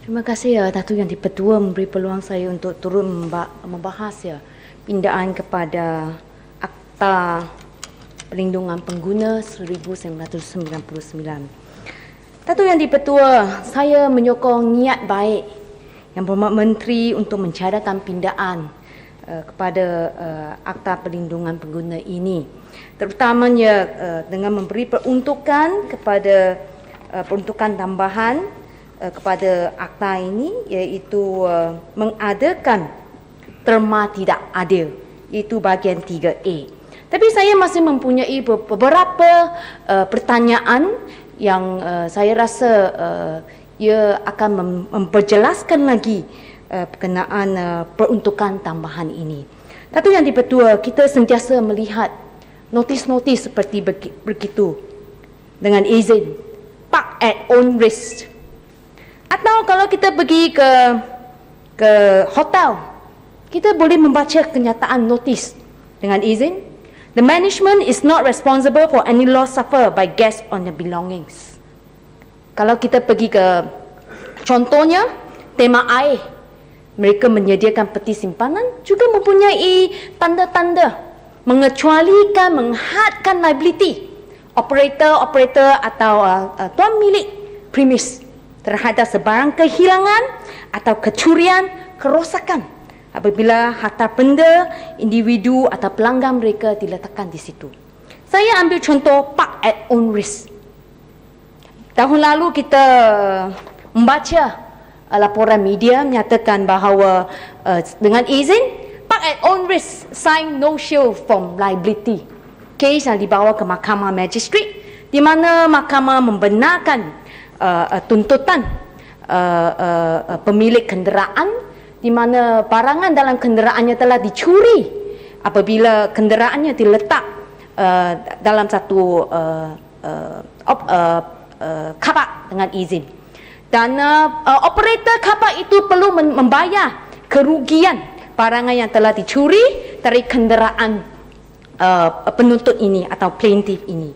Terima kasih ya Datuk Yang di-Pertua memberi peluang saya untuk turun membahas ya pindaan kepada Akta Perlindungan Pengguna 1999. Datuk Yang di-Pertua, saya menyokong niat baik Yang Berhormat Menteri untuk mencadangkan pindaan kepada Akta Perlindungan Pengguna ini, terutamanya dengan memberi peruntukan kepada peruntukan tambahan kepada akta ini, iaitu mengadakan terma tidak adil, iaitu bahagian 3A. Tapi saya masih mempunyai beberapa pertanyaan yang saya rasa ia akan memperjelaskan lagi berkenaan peruntukan tambahan ini. Datuk Yang di-Pertua, kita sentiasa melihat notis-notis seperti begitu dengan izin, park at own risk. Atau kalau kita pergi ke hotel, kita boleh membaca kenyataan notis dengan izin, the management is not responsible for any loss suffered by guests on the belongings. Kalau kita pergi ke contohnya tema air, mereka menyediakan peti simpanan juga mempunyai tanda-tanda mengecualikan, menghadkan liability operator atau tuan milik premis terhadap sebarang kehilangan atau kecurian, kerosakan apabila harta benda, individu atau pelanggan mereka diletakkan di situ. Saya ambil contoh park at own risk. Tahun lalu kita membaca laporan media menyatakan bahawa dengan izin, park at own risk, sign no shield from liability. Kes yang dibawa ke Mahkamah Magistrate, di mana mahkamah membenarkan tuntutan pemilik kenderaan di mana barangan dalam kenderaannya telah dicuri apabila kenderaannya diletak dalam satu kapak dengan izin, dan operator kapak itu perlu membayar kerugian barangan yang telah dicuri dari kenderaan penuntut ini atau plaintiff ini.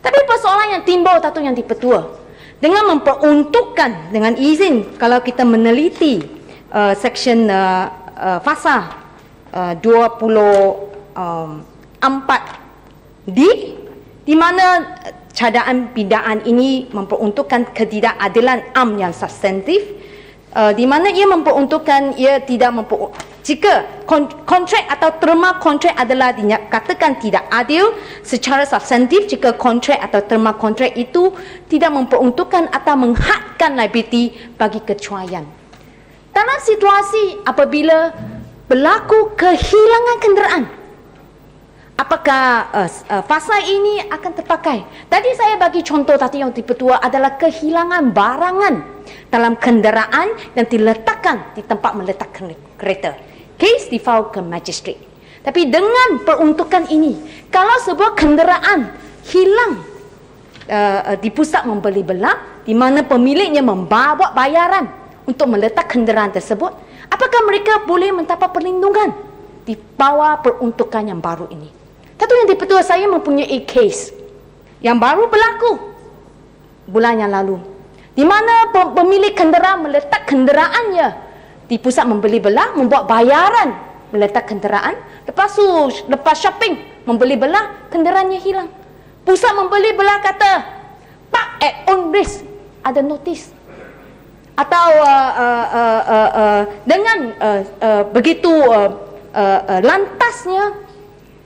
Tapi persoalan yang timbul, Datuk Yang di-Pertua, dengan memperuntukkan dengan izin, kalau kita meneliti seksyen fasa 24D, di mana cadaan pindaan ini memperuntukkan ketidakadilan am yang substantif, di mana ia memperuntukkan ia tidak jika kontrak atau terma kontrak adalah dikatakan tidak adil secara substantif, jika kontrak atau terma kontrak itu tidak memperuntukkan atau menghadkan liability bagi kecuaian. Dalam situasi apabila berlaku kehilangan kenderaan, apakah fasa ini akan terpakai? Tadi saya bagi contoh Datuk Yang di-Pertua adalah kehilangan barangan dalam kenderaan yang diletakkan di tempat meletak kereta. Kes difile ke magistrate. Tapi dengan peruntukan ini, kalau sebuah kenderaan hilang di pusat membeli belah, di mana pemiliknya membawa bayaran untuk meletak kenderaan tersebut, apakah mereka boleh mendapat perlindungan di bawah peruntukan yang baru ini? Datuk Yang di-Pertua, saya mempunyai kes yang baru berlaku bulan yang lalu, di mana pemilik kenderaan meletak kenderaannya di pusat membeli belah, membuat bayaran meletak kenderaan, lepas shopping membeli belah, kenderaannya hilang. Pusat membeli belah kata park at own risk, ada notis. Atau dengan begitu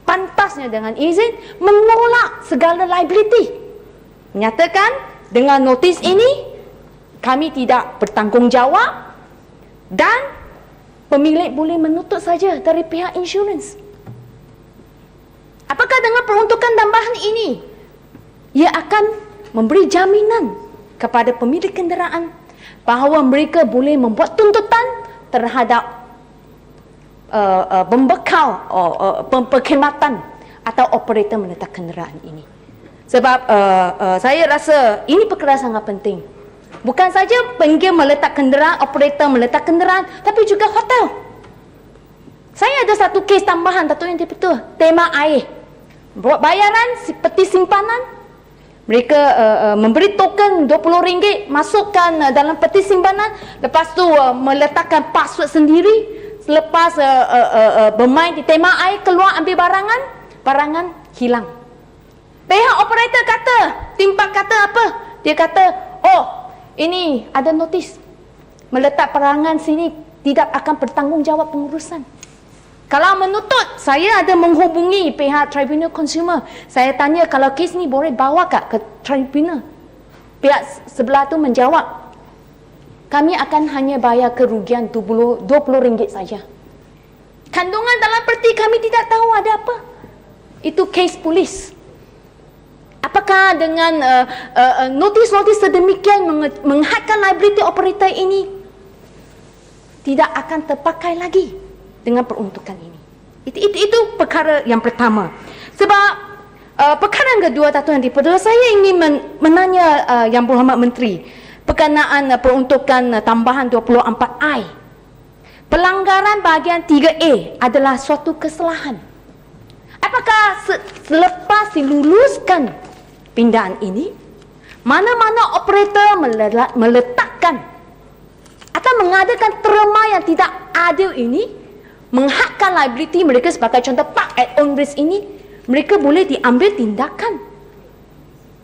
pantasnya dengan izin menolak segala liability, menyatakan dengan notis ini kami tidak bertanggungjawab dan pemilik boleh menuntut saja dari pihak insurans. Apakah dengan peruntukan tambahan ini ia akan memberi jaminan kepada pemilik kenderaan bahawa mereka boleh membuat tuntutan terhadap pembekal perkhidmatan atau operator meletak kenderaan ini? Sebab saya rasa ini perkara sangat penting. Bukan saja pengguna meletak kenderaan, operator meletak kenderaan, tapi juga hotel. Saya ada satu kes tambahan, Datuk Yang di-Pertua, tema air. Buat bayaran peti simpanan, Mereka memberi token RM20, masukkan dalam peti simpanan, lepas tu meletakkan password sendiri. Selepas bermain di tema air, keluar ambil barangan hilang. Pihak operator kata, timpak kata apa? Dia kata, oh, ini ada notis, meletak barangan sini tidak akan bertanggungjawab pengurusan. Kalau menuntut, saya ada menghubungi pihak Tribunal Consumer. Saya tanya, kalau kes ni boleh bawa tak ke tribunal? Pihak sebelah tu menjawab, kami akan hanya bayar kerugian RM20 saja. Kandungan dalam peti kami tidak tahu ada apa. Itu kes polis. Apakah dengan notis-notis sedemikian menghadkan liability operator ini tidak akan terpakai lagi dengan peruntukan ini? Itu perkara yang pertama. Sebab perkara yang kedua, Dato' Yang di-Pertua, saya ingin menanya Yang Berhormat Menteri berkenaan peruntukan tambahan 24I. Pelanggaran bahagian 3A adalah suatu kesalahan. Apakah selepas diluluskan pindaan ini, mana-mana operator meletakkan atau mengadakan terma yang tidak adil ini, menghadkan liability mereka sebagai contoh park at own risk ini, mereka boleh diambil tindakan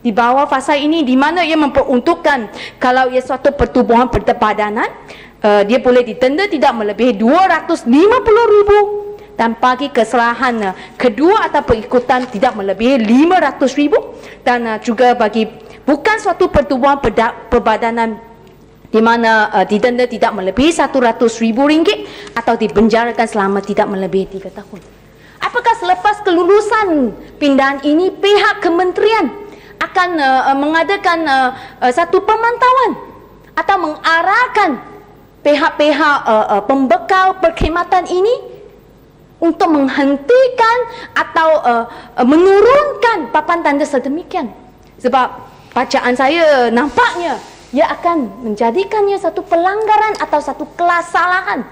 di bawah fasa ini, di mana ia memperuntukkan kalau ia suatu pertubuhan pertepadanan, dia boleh ditenda tidak melebihi RM250,000 dan bagi kesalahan kedua atau pengikutan tidak melebihi RM500,000, dan juga bagi bukan suatu pertubuhan perbadanan di mana didenda tidak melebihi RM100,000 atau dipenjarakan selama tidak melebihi 3 tahun. Apakah selepas kelulusan pindaan ini pihak kementerian akan mengadakan satu pemantauan atau mengarahkan pihak-pihak pembekal perkhidmatan ini untuk menghentikan atau menurunkan papan tanda sedemikian? Sebab bacaan saya nampaknya ia akan menjadikannya satu pelanggaran atau satu kesalahan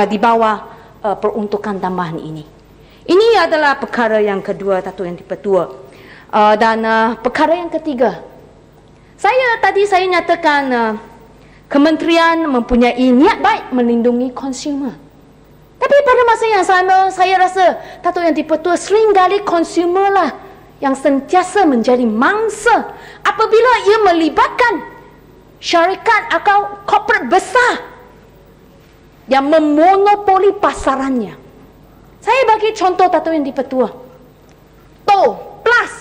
di bawah peruntukan tambahan ini. Ini adalah perkara yang kedua, Dato' Yang di-Pertua. Dan perkara yang ketiga, saya nyatakan kementerian mempunyai niat baik melindungi konsumer. Tapi pada masa yang sama, saya rasa Dato' Yang di-Pertua seringkali konsumer lah yang sentiasa menjadi mangsa apabila ia melibatkan syarikat atau korporat besar yang memonopoli pasarannya. Saya bagi contoh, Dato' Yang di-Pertua. Plus,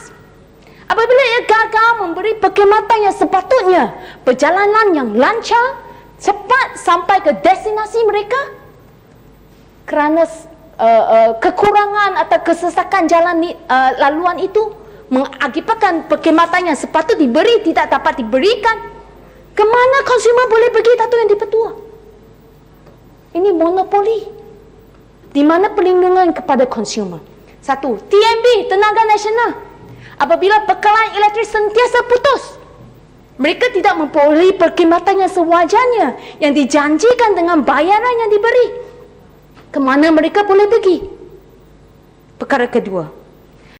apabila ia gagal memberi perkhidmatan yang sepatutnya, perjalanan yang lancar, cepat sampai ke destinasi mereka, kerana kekurangan atau kesesakan jalan laluan itu mengakibatkan perkhidmatan yang sepatut diberi tidak dapat diberikan, kemana konsumer boleh pergi, Dato' Yang di-Pertua? Ini monopoli. Di mana perlindungan kepada konsumer? Satu, TNB, Tenaga Nasional. Apabila bekalan elektrik sentiasa putus, mereka tidak memperolehi perkhidmatan yang sewajarnya, yang dijanjikan dengan bayaran yang diberi. Kemana mereka boleh pergi? Perkara kedua,